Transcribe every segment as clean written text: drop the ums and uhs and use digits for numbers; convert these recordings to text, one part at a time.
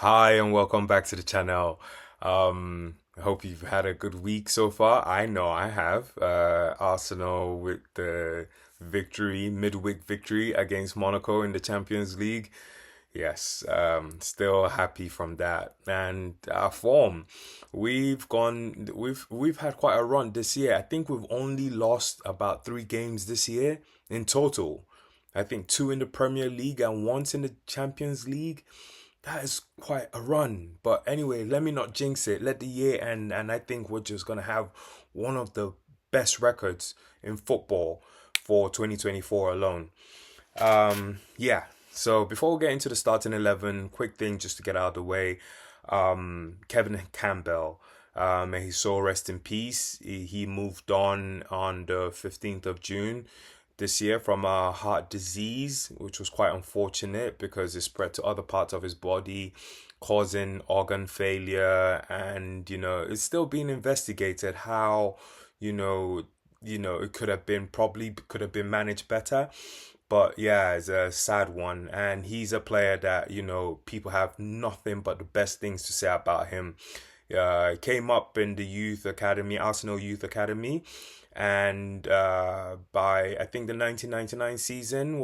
Hi and welcome back to the channel. I hope you've had a good week so far. I know I have. Arsenal with the midweek victory against Monaco in the Champions League. Yes, still happy from that. And our form, we've had quite a run this year. I think we've only lost about 3 games this year in total. I think two in the Premier League and once in the Champions League. That is quite a run. But anyway, let me not jinx it. Let the year end, and I think we're just gonna have one of the best records in football for 2024 alone. Yeah. So before we get into the starting 11, quick thing just to get out of the way. Kevin Campbell, may his soul rest in peace. He moved on the 15th of June this year from a heart disease, which was quite unfortunate because it spread to other parts of his body, causing organ failure. And it's still being investigated how you know it could have been managed better. But yeah, it's a sad one. And he's a player that, people have nothing but the best things to say about him. Came up in the youth academy, Arsenal Youth Academy. And by I think the 1999 season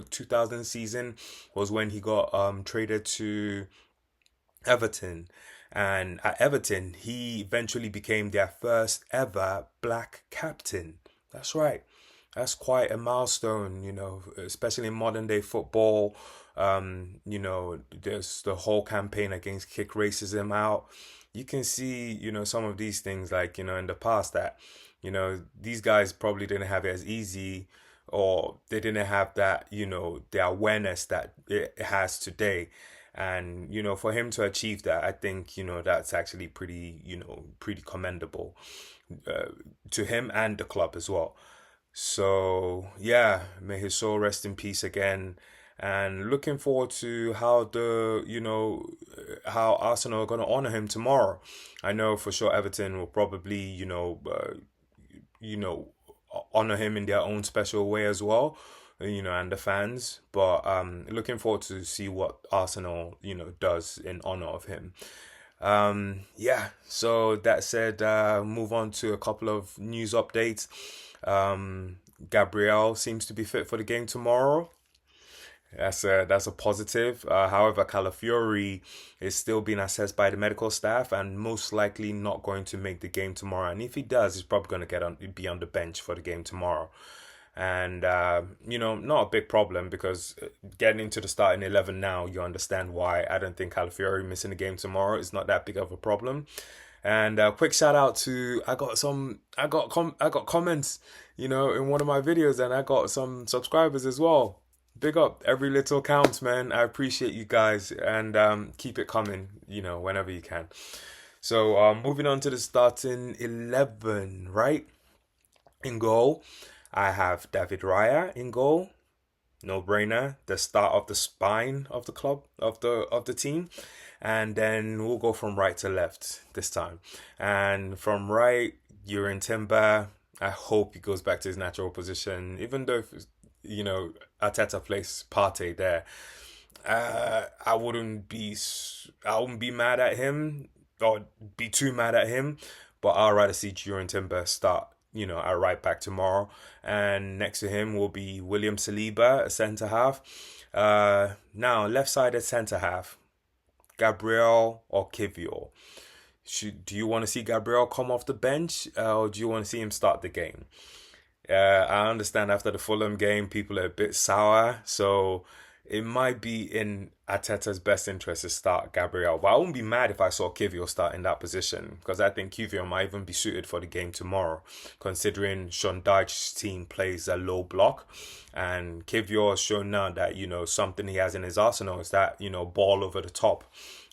2000 season was when he got traded to Everton. And at Everton, he eventually became their first ever black captain. That's right. That's quite a milestone, especially in modern day football. There's the whole campaign against kick racism out. You can see, some of these things like, in the past that, these guys probably didn't have it as easy or they didn't have that, the awareness that it has today. And, for him to achieve that, I think, that's actually pretty commendable to him and the club as well. So yeah, may his soul rest in peace again. And looking forward to how Arsenal are going to honor him tomorrow. I know for sure Everton will probably, you know, honor him in their own special way as well, and the fans. But looking forward to see what Arsenal, does in honor of him. Yeah, so that said, move on to a couple of news updates. Gabriel seems to be fit for the game tomorrow. That's a positive. However, Calafiori is still being assessed by the medical staff and most likely not going to make the game tomorrow. And if he does, he's probably going to be on the bench for the game tomorrow. And not a big problem because getting into the starting 11 now, you understand why I don't think Calafiori missing the game tomorrow is not that big of a problem. And quick shout out to I got comments, in one of my videos, and I got some subscribers as well. Big up, every little counts, man. I appreciate you guys, and keep it coming, whenever you can. So moving on to the starting 11, right? In goal, I have David Raya in goal. No brainer. The start of the spine of the club of the team. And then we'll go from right to left this time. And from right, you're in Timber. I hope he goes back to his natural position, even though Arteta plays Partey there. I wouldn't be mad at him or be too mad at him, but I'd rather see Duran Timber start, at right back tomorrow. And next to him will be William Saliba, a centre half. Now left-sided centre half, Gabriel or Kivior. Do you want to see Gabriel come off the bench, or do you want to see him start the game? I understand after the Fulham game, people are a bit sour, so it might be in Ateta's best interest to start Gabriel. But I wouldn't be mad if I saw Kivior start in that position because I think Kivior might even be suited for the game tomorrow, considering Sean Dyche's team plays a low block. And Kivior has shown now that, something he has in his arsenal is that, ball over the top.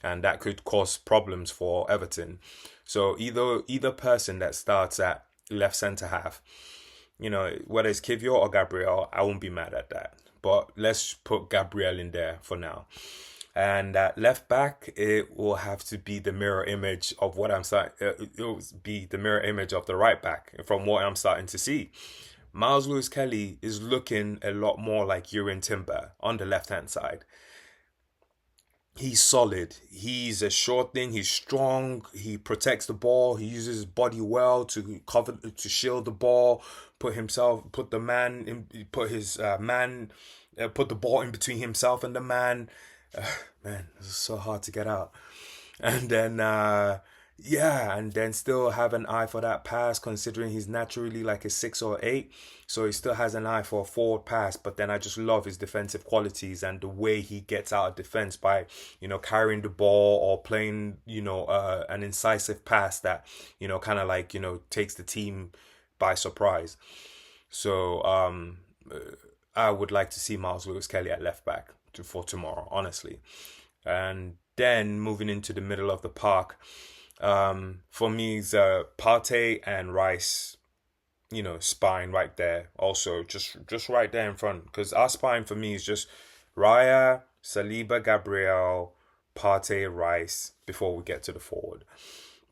And that could cause problems for Everton. So either person that starts at left centre half, whether it's Kivior or Gabriel, I won't be mad at that. But let's put Gabriel in there for now. And at left back, it will have to be the mirror image of what I'm starting. It will be the mirror image of the right back from what I'm starting to see. Miles Lewis Kelly is looking a lot more like Urine Timber on the left hand side. he's solid. He's a sure thing. He's strong. He protects the ball. He uses his body well to cover, to shield the ball. Put the man in, put his man, put the ball in between himself and the man. Man, this is so hard to get out. And then yeah, and then still have an eye for that pass, considering he's naturally like a 6 or 8, so he still has an eye for a forward pass. But then I just love his defensive qualities and the way he gets out of defense by, carrying the ball or playing, an incisive pass that, kind of like, takes the team by surprise. So I would like to see Miles Lewis Kelly at left back for tomorrow, honestly. And then moving into the middle of the park, for me, it's Partey and Rice, spine right there. Also, just right there in front, because our spine for me is just Raya, Saliba, Gabriel, Partey, Rice before we get to the forward.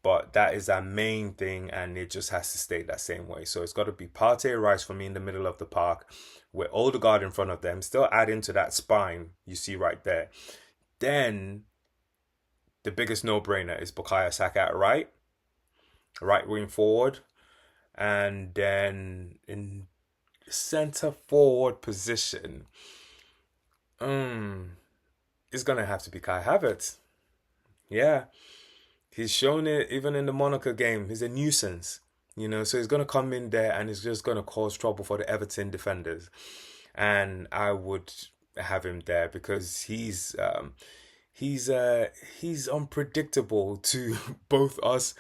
But that is our main thing, and it just has to stay that same way. So it's got to be Partey, Rice for me in the middle of the park, with Odegaard in front of them, still adding to that spine you see right there. Then the biggest no-brainer is Bukayo Saka at right wing forward, and then in centre forward position, it's gonna have to be Kai Havertz. Yeah, he's shown it even in the Monaco game. He's a nuisance, so he's gonna come in there and he's just gonna cause trouble for the Everton defenders, and I would have him there because he's unpredictable to both us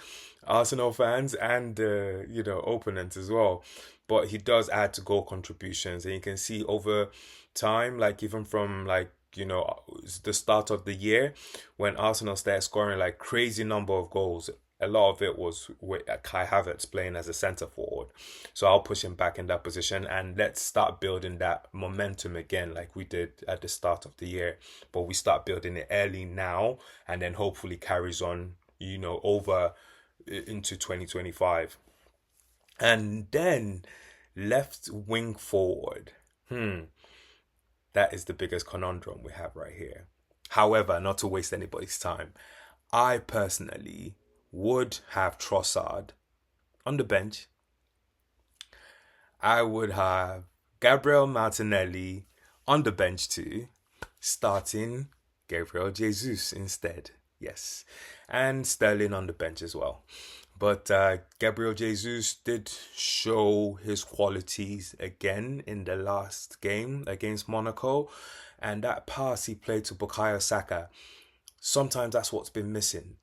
Arsenal fans and opponents as well. But he does add to goal contributions, and you can see over time, like even from like the start of the year when Arsenal started scoring like crazy number of goals. A lot of it was with Kai Havertz playing as a centre forward. So I'll push him back in that position and let's start building that momentum again like we did at the start of the year. But we start building it early now and then hopefully carries on, over into 2025. And then left wing forward. That is the biggest conundrum we have right here. However, not to waste anybody's time, I personally would have Trossard on the bench. I would have Gabriel Martinelli on the bench too, starting Gabriel Jesus instead. Yes. And Sterling on the bench as well. But Gabriel Jesus did show his qualities again in the last game against Monaco. And that pass he played to Bukayo Saka, sometimes that's what's been missing.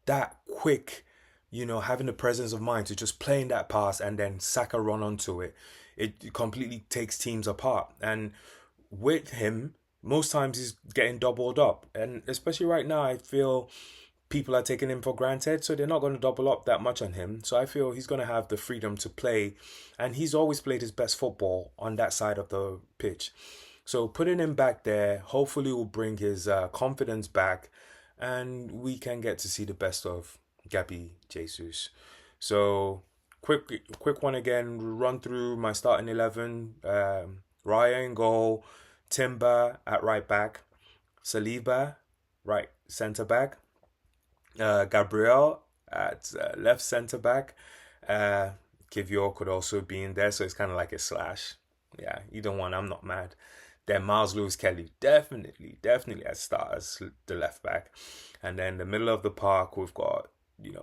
That quick, having the presence of mind to just playing that pass and then Saka run onto it. It completely takes teams apart. And with him, most times he's getting doubled up. And especially right now, I feel people are taking him for granted, so they're not going to double up that much on him. So I feel he's going to have the freedom to play, and he's always played his best football on that side of the pitch. So putting him back there hopefully will bring his confidence back, and we can get to see the best of Gabi Jesus. So quick one again. Run through my starting 11. Raya in goal, Timber at right back, Saliba right centre back, Gabriel at left centre back. Kivior could also be in there, so it's kind of like a slash. Yeah, either one, I'm not mad. Then Miles Lewis Kelly, definitely at start as the left back. And then the middle of the park, we've got,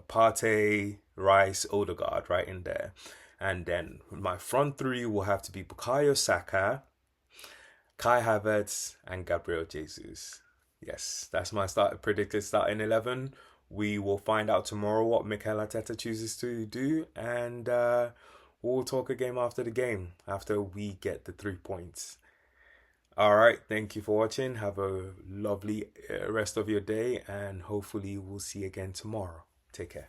Partey, Rice, Odegaard right in there. And then my front three will have to be Bukayo Saka, Kai Havertz, and Gabriel Jesus. Yes, that's my predicted starting 11. We will find out tomorrow what Mikel Arteta chooses to do, and we'll talk again after the game, after we get the 3 points. All right, thank you for watching. Have a lovely rest of your day, and hopefully we'll see you again tomorrow. Take care.